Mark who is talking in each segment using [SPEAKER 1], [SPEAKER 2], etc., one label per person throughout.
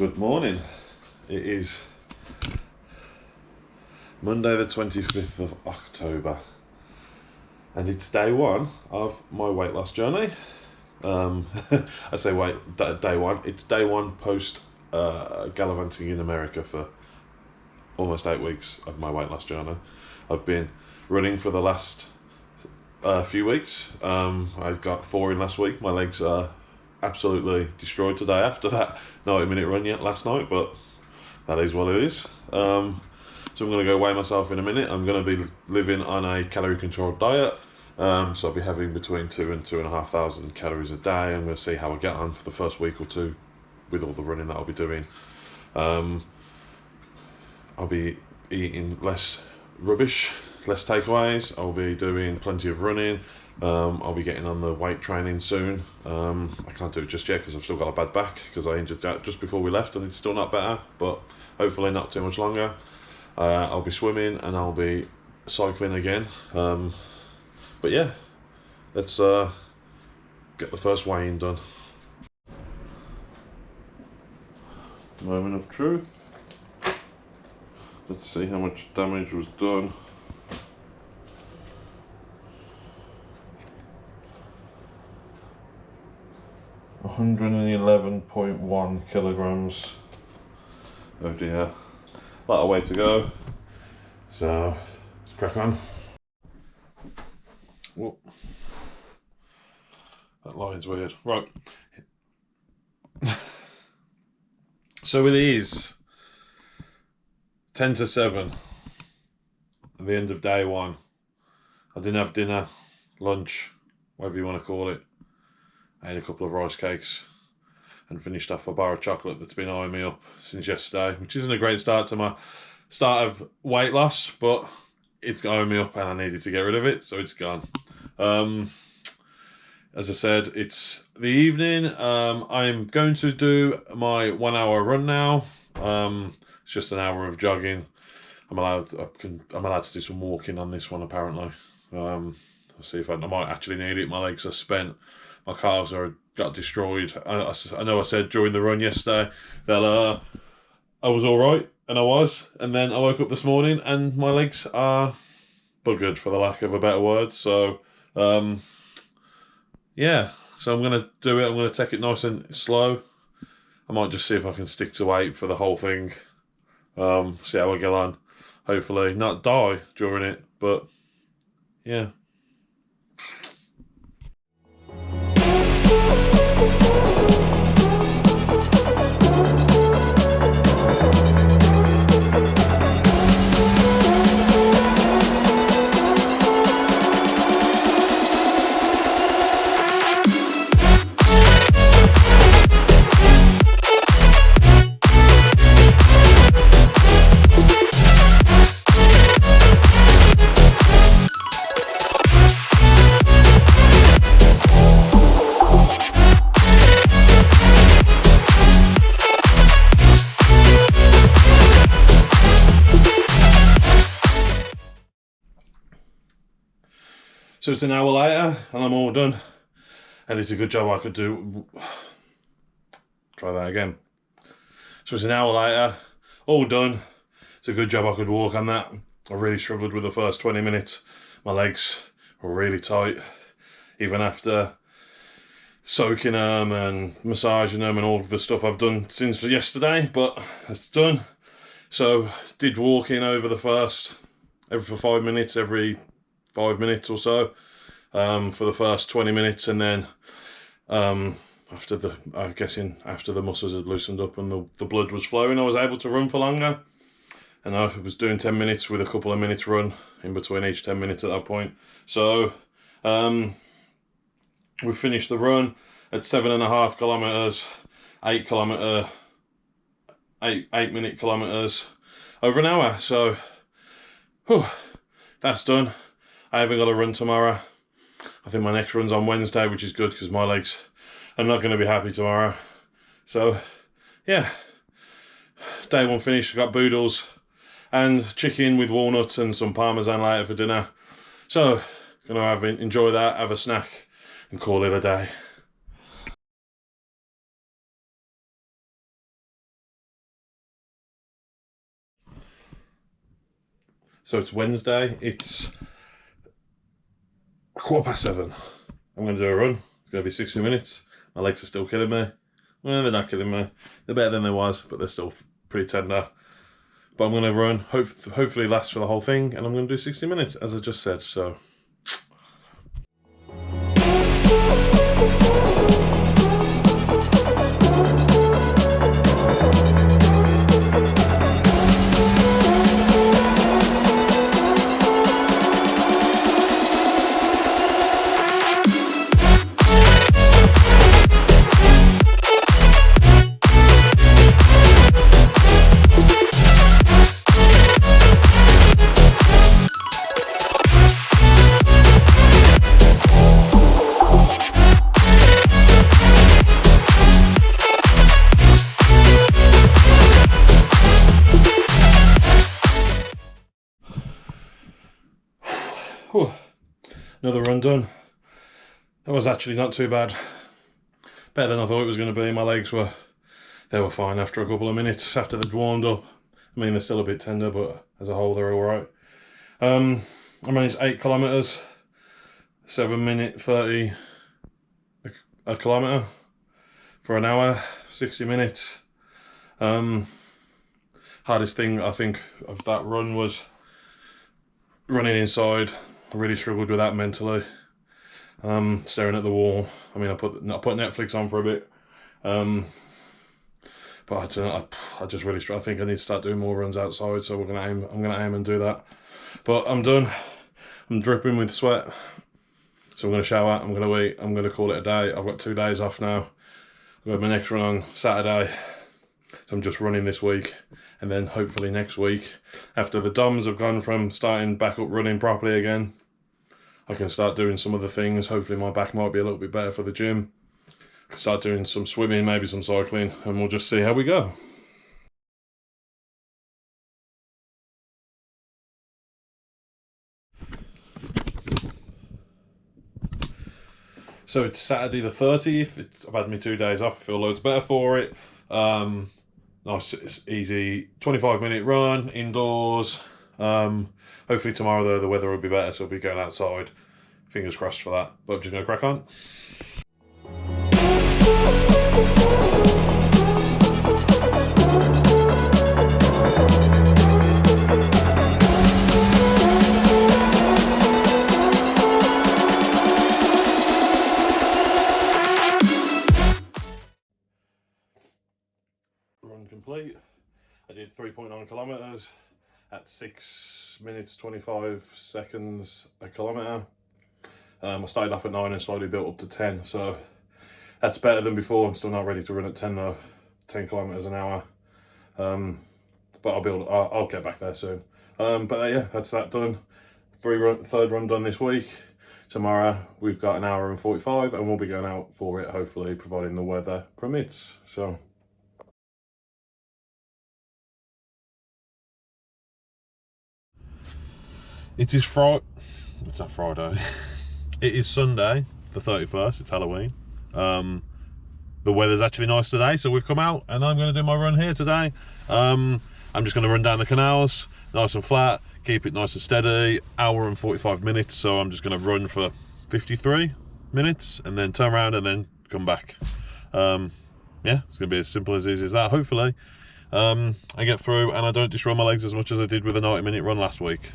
[SPEAKER 1] Good morning. It is Monday the 25th of October and it's day one of my weight loss journey. I say day one. It's day one post gallivanting in America for almost 8 weeks of my weight loss journey. I've been running for the last few weeks. I got 4 in last week. My legs are absolutely destroyed today after that 90-minute run last night, but that is what it is. So I'm going to go weigh myself in a minute. I'm going to be living on a calorie controlled diet, so I'll be having between 2,000 and 2,500 calories a day. I'm going to see how I get on for the first week or two with all the running that I'll be doing. I'll be eating less rubbish, less takeaways. I'll be doing plenty of running. I'll be getting on the weight training soon. I can't do it just yet because I've still got a bad back because I injured that just before we left and it's still not better, but hopefully not too much longer. I'll be swimming and I'll be cycling again. But yeah, let's get the first weigh-in done. Moment of truth. Let's see how much damage was done. $111.1 kilograms. Oh dear, a lot of way to go. So let's crack on. Whoop. That line's weird. Right. So it is 10 to 7 at the end of day one. I didn't have dinner, lunch, whatever you want to call it. I ate a couple of rice cakes and finished off a bar of chocolate that's been eyeing me up since yesterday, which isn't a great start to my start of weight loss, but it's eyeing me up and I needed to get rid of it, so it's gone. As I said, it's the evening. I'm going to do my 1 hour run now. It's just an hour of jogging. I'm allowed to do some walking on this one apparently. I'll see if I might actually need it. My legs are spent. My calves got destroyed. I know I said during the run yesterday that I was all right, and I was. And then I woke up this morning and my legs are buggered, for the lack of a better word. So, yeah. So I'm going to do it. I'm going to take it nice and slow. I might just see if I can stick to 8 for the whole thing. See how I get on. Hopefully not die during it, but yeah. So it's an hour later and I'm all done. And it's a good job I could do. Try that again. So it's an hour later, all done. It's a good job I could walk on that. I really struggled with the first 20 minutes. My legs were really tight, even after soaking them and massaging them and all the stuff I've done since yesterday, but it's done. So did walking over the first, every 5 minutes, every 5 minutes or so, for the first 20 minutes, and then after the muscles had loosened up and the blood was flowing, I was able to run for longer, and I was doing 10 minutes with a couple of minutes run in between each 10 minutes at that point. So we finished the run at 7.5 kilometers, 8-minute kilometers over an hour. So that's done. I haven't got a run tomorrow. I think my next run's on Wednesday, which is good because my legs are not going to be happy tomorrow. So, yeah. Day one finished. I got boodles and chicken with walnuts and some parmesan later for dinner. So, going to enjoy that, have a snack and call it a day. So it's Wednesday. It's 7:15. I'm going to do a run. It's going to be 60 minutes. My legs are still killing me. Well, they're not killing me. They're better than they was, but they're still pretty tender. But I'm going to run. Hopefully last for the whole thing, and I'm going to do 60 minutes, as I just said. So. Whew. Another run done. That was actually not too bad. Better than I thought it was going to be. My legs were fine after a couple of minutes after they'd warmed up. I mean, they're still a bit tender, but as a whole, they're all right. I managed 8 kilometers, 7:30 a kilometer for an hour, 60 minutes. Hardest thing I think of that run was running inside. I really struggled with that mentally. Staring at the wall. I mean, I put Netflix on for a bit. But I don't know, I just really struggle. I think I need to start doing more runs outside, so I'm gonna aim and do that. But I'm done. I'm dripping with sweat. So I'm gonna shower, I'm gonna eat, I'm gonna call it a day. I've got 2 days off now. I've got my next run on Saturday. So I'm just running this week, and then hopefully next week, after the DOMs have gone from starting back up running properly again, I can start doing some other things. Hopefully my back might be a little bit better for the gym. I can start doing some swimming, maybe some cycling, and we'll just see how we go. So it's Saturday the 30th. I've had me 2 days off. I feel loads better for it. Nice, it's easy 25-minute run indoors. Hopefully tomorrow though the weather will be better, so I'll be going outside. Fingers crossed for that. But I'm just going to crack on. Run complete. I did 3.9 kilometers at 6 minutes 25 seconds a kilometer. I started off at 9 and slowly built up to 10, so that's better than before. I'm still not ready to run at 10 though, 10 kilometers an hour. But I'll get back there soon. But yeah, that's that done. Third run done this week. Tomorrow we've got an hour and 45, and we'll be going out for it, hopefully, providing the weather permits. So. It is Friday. It's not Friday. It is Sunday, the 31st. It's Halloween. The weather's actually nice today, so we've come out, and I'm going to do my run here today. I'm just going to run down the canals, nice and flat, keep it nice and steady. Hour and 45 minutes, so I'm just going to run for 53 minutes, and then turn around and then come back. Yeah, it's going to be as simple as easy as that. Hopefully, I get through and I don't destroy my legs as much as I did with a 90-minute run last week.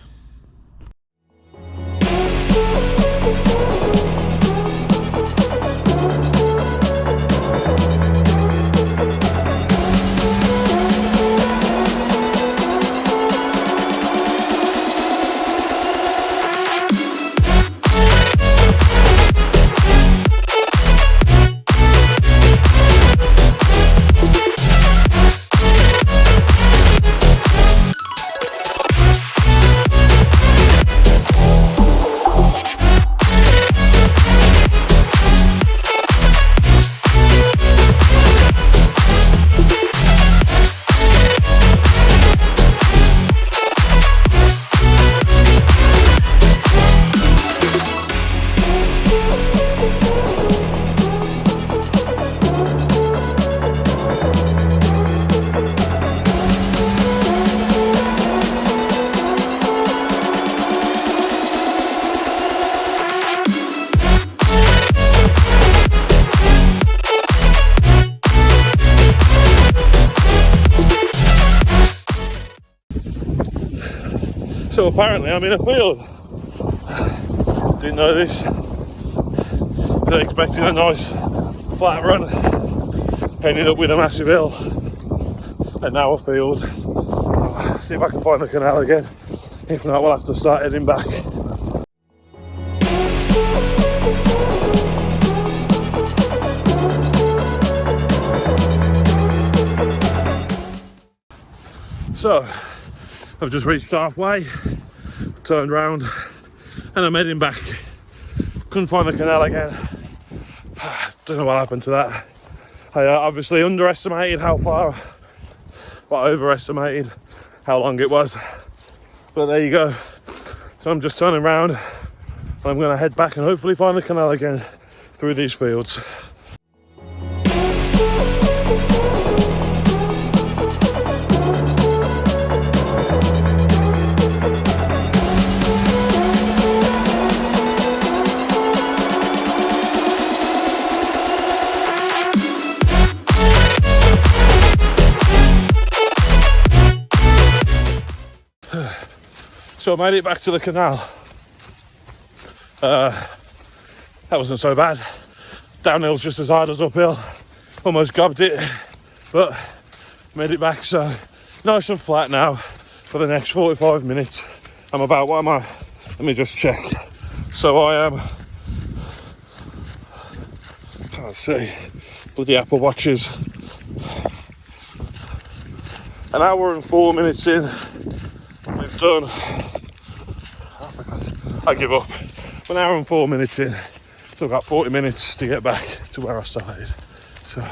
[SPEAKER 1] So apparently I'm in a field. Didn't know this. So expecting a nice flat run. Ended up with a massive hill. And now a field. See if I can find the canal again. If not, we'll have to start heading back. So, I've just reached halfway, turned round, and I'm heading back. Couldn't find the canal again. Don't know what happened to that. I obviously underestimated how far, but overestimated how long it was. But there you go. So I'm just turning around, and I'm going to head back and hopefully find the canal again through these fields. So I made it back to the canal. That wasn't so bad. Downhill's just as hard as uphill. Almost gobbed it, but made it back. So nice and flat now for the next 45 minutes. I'm about, what am I? Let me just check. So I am, can't see, bloody Apple Watches. An hour and 4 minutes in. We've done, I give up. 1 hour and 4 minutes in, so I've got 40 minutes to get back to where I started. So.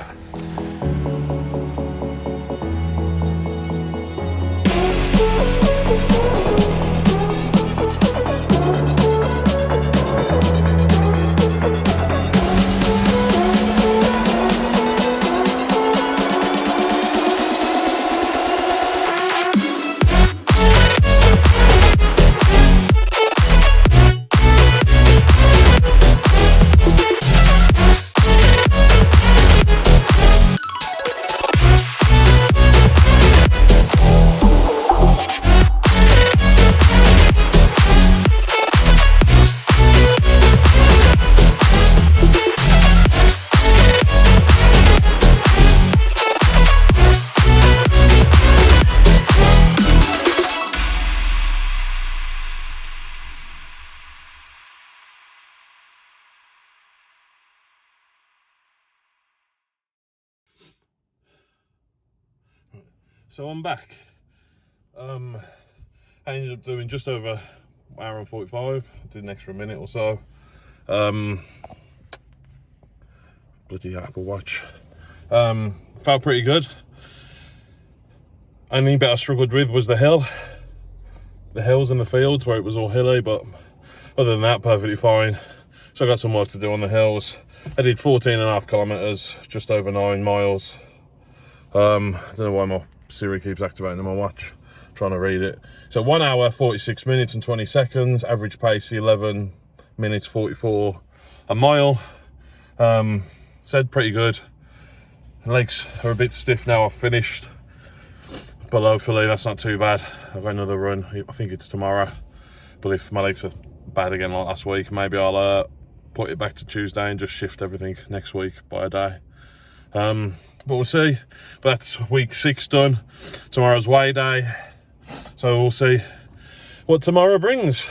[SPEAKER 1] So I'm back. I ended up doing just over 1 hour and 45. Did an extra minute or so. Bloody Apple Watch. Felt pretty good. Only bit I struggled with was the hill. The hills in the fields where it was all hilly, but other than that, perfectly fine. So I got some work to do on the hills. I did 14.5 kilometers, just over 9 miles. I don't know why my Siri keeps activating on my watch, trying to read it. So 1 hour 46 minutes and 20 seconds, average pace 11 minutes 44 a mile. Said pretty good. Legs are a bit stiff now. I've finished, but hopefully that's not too bad. I've got another run. I think it's tomorrow, but if my legs are bad again like last week, maybe I'll put it back to Tuesday and just shift everything next week by a day. But we'll see. But that's week 6 done. Tomorrow's weigh day, so we'll see what tomorrow brings.